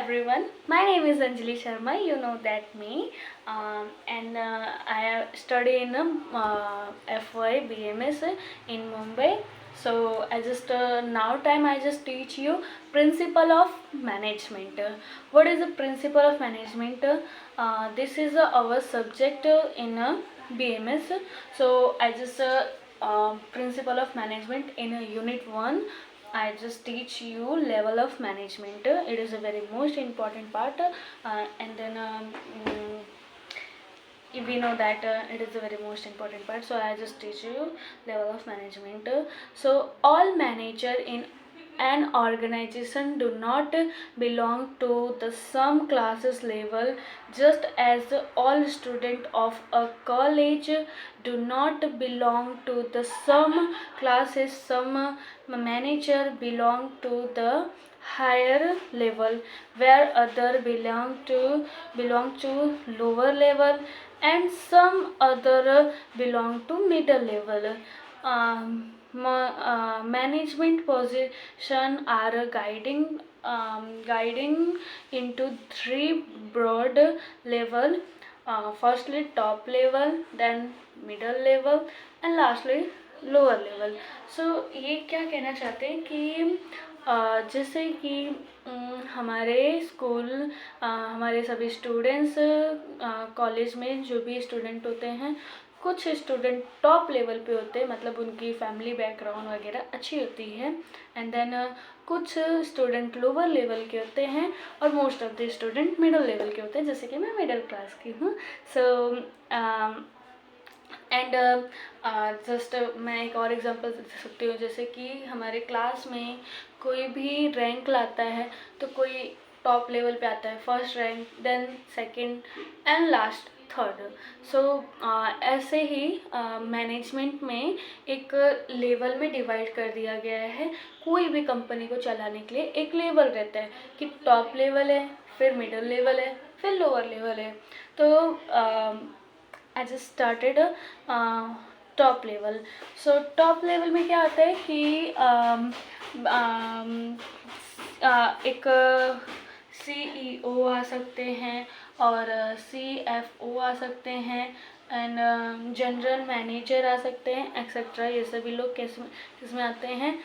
everyone. My name is Anjali Sharma. You know that me. And I study in FY BMS in Mumbai. So I just now time I just teach you principle of management. What is the principle of management? This is our subject in BMS. So I just principle of management in unit 1. I just teach you level of management. It is a very most important part, and then we know that it is a very most important part. So I just teach you level of management. So all manager in an organization do not belong to the some classes level, just as all student of a college do not belong to the some classes. Some manager belong to the higher level, where other belong to lower level, and some other belong to middle level. Management position are guiding into three broad level. Firstly top level, then middle level, and lastly lower level. So ये क्या कहना चाहते हैं कि जैसे कि हमारे school हमारे सभी स्टूडेंट्स कॉलेज में जो भी स्टूडेंट होते हैं, कुछ स्टूडेंट टॉप लेवल पे होते हैं, मतलब उनकी फैमिली बैकग्राउंड वगैरह अच्छी होती है, एंड देन कुछ स्टूडेंट लोअर लेवल के होते हैं, और most of the student middle level के होते हैं, जैसे कि मैं मिडिल क्लास की हूँ. सो एंड जस्ट मैं एक और एग्जांपल दे सकती हूँ. जैसे कि हमारे क्लास में कोई भी रैंक लाता है, तो कोई टॉप लेवल पे आता है, first rank, then second, and last third. So ऐसे ही मैनेजमेंट में एक लेवल में डिवाइड कर दिया गया है. कोई भी कंपनी को चलाने के लिए एक लेवल रहता है कि टॉप लेवल है, फिर मिडिल लेवल है, फिर लोअर लेवल है. तो I just started top level. So top level में क्या आता है कि एक CEO आ सकते हैं, और CFO आ सकते हैं, एंड जनरल मैनेजर आ सकते हैं, एक्सेट्रा. ये सभी लोग किसमें आते हैं?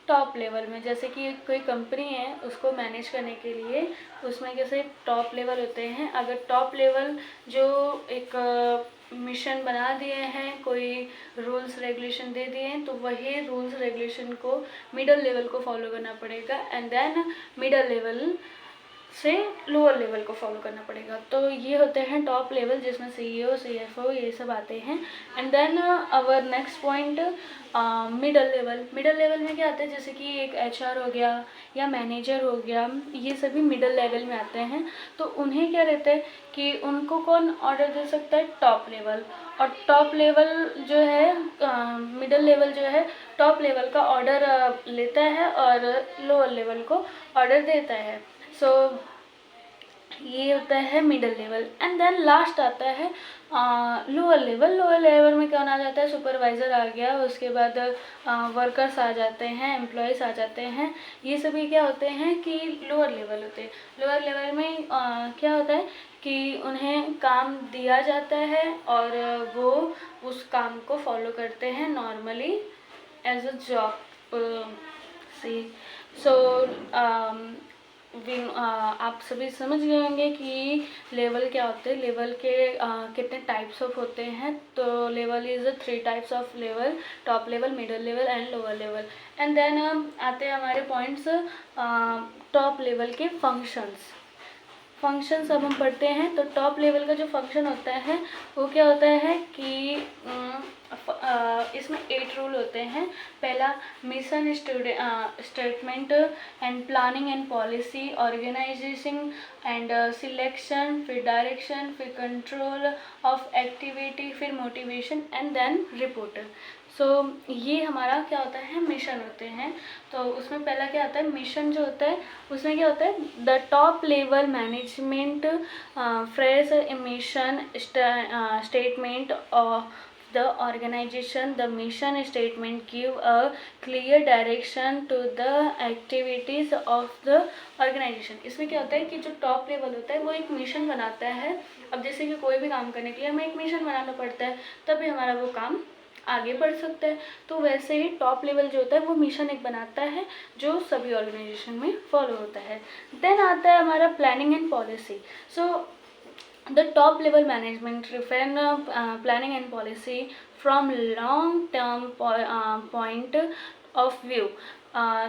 टॉप लेवल में. जैसे कि कोई कंपनी है, उसको मैनेज करने के लिए उसमें कैसे टॉप लेवल होते हैं. अगर टॉप लेवल जो एक मिशन बना दिए हैं, कोई रूल्स रेगुलेशन दे दिए हैं, तो वही रूल्स रेगुलेशन को मिडिल लेवल को फॉलो करना पड़ेगा, एंड देन मिडिल लेवल से लोअर लेवल को फॉलो करना पड़ेगा. तो ये होते हैं टॉप लेवल, जिसमें CEO, CFO ये सब आते हैं. And then our next point middle level. Middle level में क्या आता है? जैसे कि एक HR हो गया या मैनेजर हो गया, ये सभी मिडिल लेवल में आते हैं. तो उन्हें क्या रहता है कि उनको कौन ऑर्डर दे सकता है? Top level. और टॉप लेवल जो है, मिडिल लेवल जो है, टॉप लेवल का ऑर्डर लेता है और लोअर लेवल को ऑर्डर देता है. सो ये होता है middle level. And then last आता है लोअर लेवल. लोअर लेवल में कौन आ जाता है? सुपरवाइज़र आ गया, उसके बाद वर्कर्स आ जाते हैं, एम्प्लॉयज़ आ जाते हैं. ये सभी क्या होते हैं कि लोअर लेवल होते हैं. लोअर लेवल में क्या होता है कि उन्हें काम दिया जाता है, और वो उस काम को फॉलो करते हैं नॉर्मली एज अ जॉब. सो आप सभी समझ गए होंगे कि लेवल क्या होते हैं, लेवल के कितने टाइप्स ऑफ होते हैं. तो level is 3 types of level: top level, middle level, and lower level. And then आते हैं हमारे पॉइंट्स टॉप लेवल के फंक्शंस अब हम पढ़ते हैं. तो टॉप लेवल का जो फंक्शन होता है वो क्या होता है कि इसमें 8 रूल होते हैं. पहला, mission statement and planning and policy, organisation and selection, फिर डायरेक्शन, फिर कंट्रोल ऑफ एक्टिविटी, फिर motivation, and then report. So ये हमारा क्या होता है? मिशन होते हैं. तो उसमें पहला क्या आता है? मिशन जो होता है उसमें क्या होता है? The top level management fresh mission statement the organization, the mission statement give a clear direction to the activities of the organization। इसमें क्या होता है कि जो टॉप लेवल होता है वो एक मिशन बनाता है। अब जैसे कि कोई भी काम करने के लिए हमें एक मिशन बनाना पड़ता है, तभी हमारा वो काम आगे बढ़ सकता है। तो वैसे ही टॉप लेवल जो होता है वो मिशन एक बनाता है जो सभी ऑर्गेनाइजेशन में फॉलो होता है। देन आता है हमारा planning and policy. So the top level management refine planning and policy from long term point of view।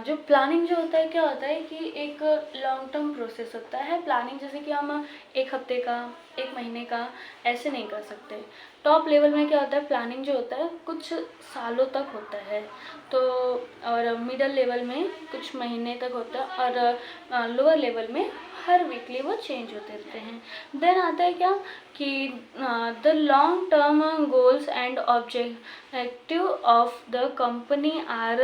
जो प्लानिंग जो होता है क्या होता है कि एक लॉन्ग टर्म प्रोसेस होता है प्लानिंग, जैसे कि हम एक हफ्ते का, एक महीने का ऐसे नहीं कर सकते। टॉप लेवल में क्या होता है, प्लानिंग जो होता है कुछ सालों तक होता है, तो और मिडल लेवल में कुछ महीने तक होता है, और लोअर लेवल में हर वीकली वो चेंज होते रहते हैं। देन आता है क्या कि the long term goals and objective of the company are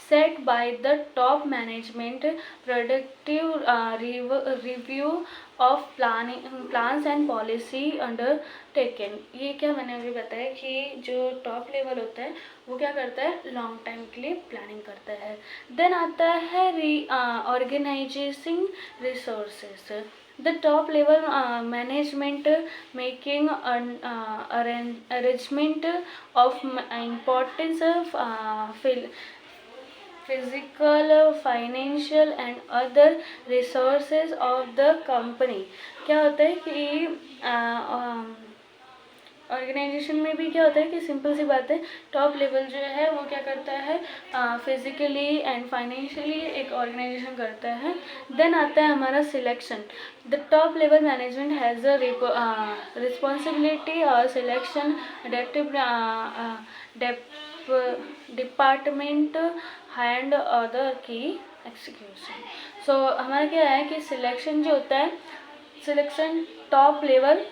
set by the top management, productive review of plans and policy undertaken. ये क्या मैंने अभी बताया कि जो टॉप लेवल होता है वो क्या करता है, लॉन्ग टाइम के लिए प्लानिंग करता है। देन आता है organising resources. The top level management making arrangement of importance physical, financial and other resources of the company. क्या होता है कि ऑर्गेनाइजेशन में भी क्या होता है कि सिंपल सी बात है, टॉप लेवल जो है वो क्या करता है, फिजिकली एंड फाइनेंशियली एक ऑर्गेनाइजेशन करता है। देन आता है हमारा selection. The top level management has a responsibility और सिलेक्शन डिपार्टमेंट हैंड अदर की एग्जीक्यूशन। सो हमारा क्या है कि सिलेक्शन जो होता है, selection top level,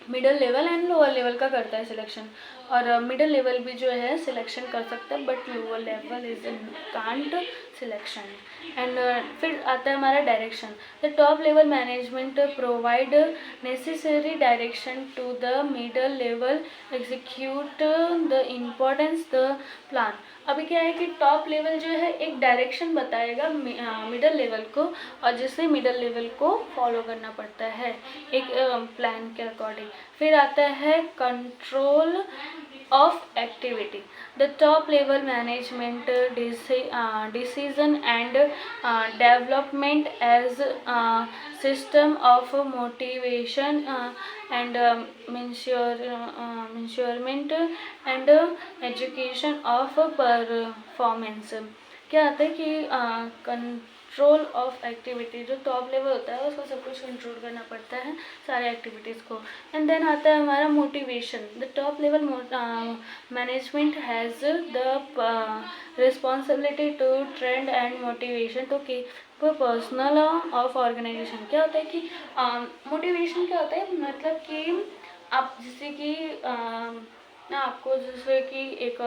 middle level and lower level का करता है सिलेक्शन, और मिडल लेवल भी जो है सिलेक्शन कर सकता है, but lower level is can't selection. And फिर आता है हमारा direction. The top level management provide necessary direction to the middle level execute the importance the plan. अभी क्या है कि टॉप लेवल जो है एक डायरेक्शन बताएगा मिडल लेवल को, और जिससे मिडल लेवल को फॉलो करना पड़ता है एक प्लान के अकॉर्डिंग। फिर आता है control of activity. The top level management decision and development as system of motivation and measurement and education of performance. क्या आता है कि कंट्रोल ऑफ एक्टिविटी, जो टॉप लेवल होता है उसको सब कुछ कंट्रोल करना पड़ता है, सारे एक्टिविटीज़ को। एंड देन आता है हमारा motivation. The top level management has the responsibility to trend and motivation तो कि पर्सनल ऑफ ऑर्गेनाइजेशन। क्या होता है कि मोटिवेशन क्या होता है, मतलब कि आप जैसे कि मैं आपको जैसे कि एक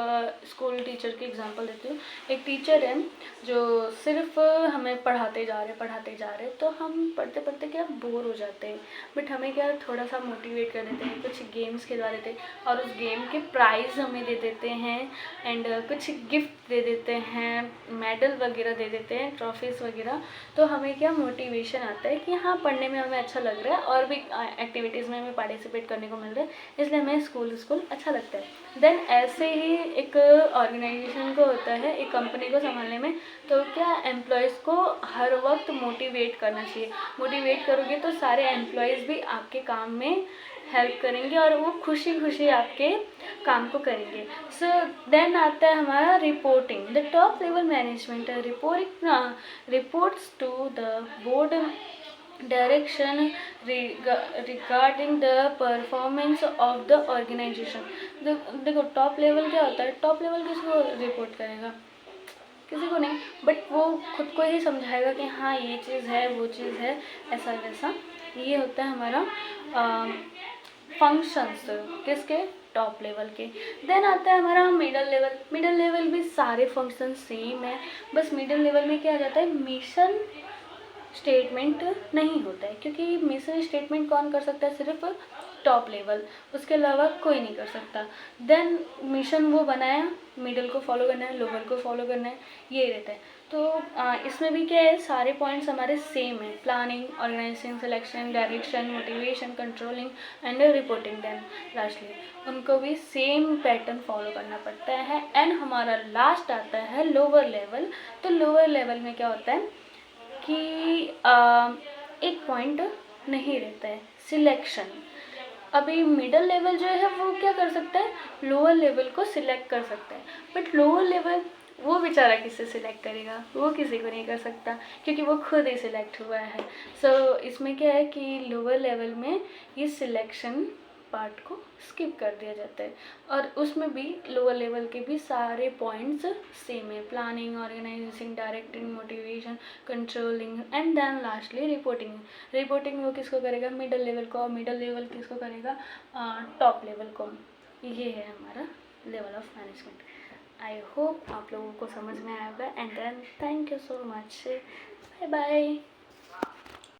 स्कूल टीचर की एग्जांपल देती हूँ। एक टीचर है जो सिर्फ हमें पढ़ाते जा रहे, तो हम पढ़ते पढ़ते क्या बोर हो जाते हैं, बट हमें क्या थोड़ा सा मोटिवेट कर देते हैं, कुछ गेम्स खिलवा देते हैं और उस गेम के प्राइज़ हमें दे देते हैं, एंड कुछ गिफ्ट दे देते हैं, मेडल वगैरह दे देते हैं, ट्रॉफीज़ वगैरह। तो हमें क्या मोटिवेशन आता है कि हाँ पढ़ने में हमें अच्छा लग रहा है और भी एक्टिविटीज़ में हमें पार्टिसिपेट करने को मिल रहा है, इसलिए हमें स्कूल अच्छा लगता है। देन ऐसे ही एक ऑर्गेनाइजेशन को होता है, एक कंपनी को संभालने में, तो क्या एम्प्लॉयज़ को हर वक्त मोटिवेट करना चाहिए। मोटिवेट करोगे तो सारे एम्प्लॉयज़ भी आपके काम में हेल्प करेंगे और वो खुशी खुशी आपके काम को करेंगे। सो देन आता है हमारा reporting. The top level management reports to the board direction regarding the performance of the organization। देखो टॉप लेवल क्या होता है, टॉप लेवल किसको रिपोर्ट करेगा, किसी को नहीं, बट वो खुद को ही समझाएगा कि हाँ ये चीज़ है, वो चीज़ है, ऐसा वैसा। ये होता है हमारा फंक्शंस किसके, टॉप लेवल के। देन आता है हमारा मिडल लेवल। मिडल लेवल भी सारे फंक्शन सेम है, बस मिडल लेवल में क्या आ जाता है, मिशन स्टेटमेंट नहीं होता है, क्योंकि मिशन स्टेटमेंट कौन कर सकता है, सिर्फ टॉप लेवल, उसके अलावा कोई नहीं कर सकता। देन मिशन वो बनाया, मिडल को फॉलो करना है, लोअर को फॉलो करना है, ये रहता है। तो इसमें भी क्या है, सारे पॉइंट्स हमारे सेम है, planning, organizing, selection, direction, motivation, controlling and reporting. Then lastly उनको भी सेम पैटर्न फॉलो करना पड़ता है। एंड हमारा लास्ट आता है लोअर लेवल। तो लोअर लेवल में क्या होता है कि एक पॉइंट नहीं रहता है, सिलेक्शन। अभी मिडल लेवल जो है वो क्या कर सकता है, लोअर लेवल को सिलेक्ट कर सकता है, बट लोअर लेवल वो बेचारा किससे सिलेक्ट करेगा, वो किसी को नहीं कर सकता क्योंकि वो खुद ही सिलेक्ट हुआ है। सो इसमें क्या है कि लोअर लेवल में ये सिलेक्शन पार्ट को स्किप कर दिया जाता है, और उसमें भी लोअर लेवल के भी सारे पॉइंट्स सेम है, planning, organizing, directing, motivation, controlling and then lastly reporting. Reporting वो किसको करेगा, मिडल लेवल को, और मिडल लेवल किसको करेगा, टॉप लेवल को। ये है हमारा level of management. I hope आप लोगों को समझ में आएगा। And then thank you so much, bye bye.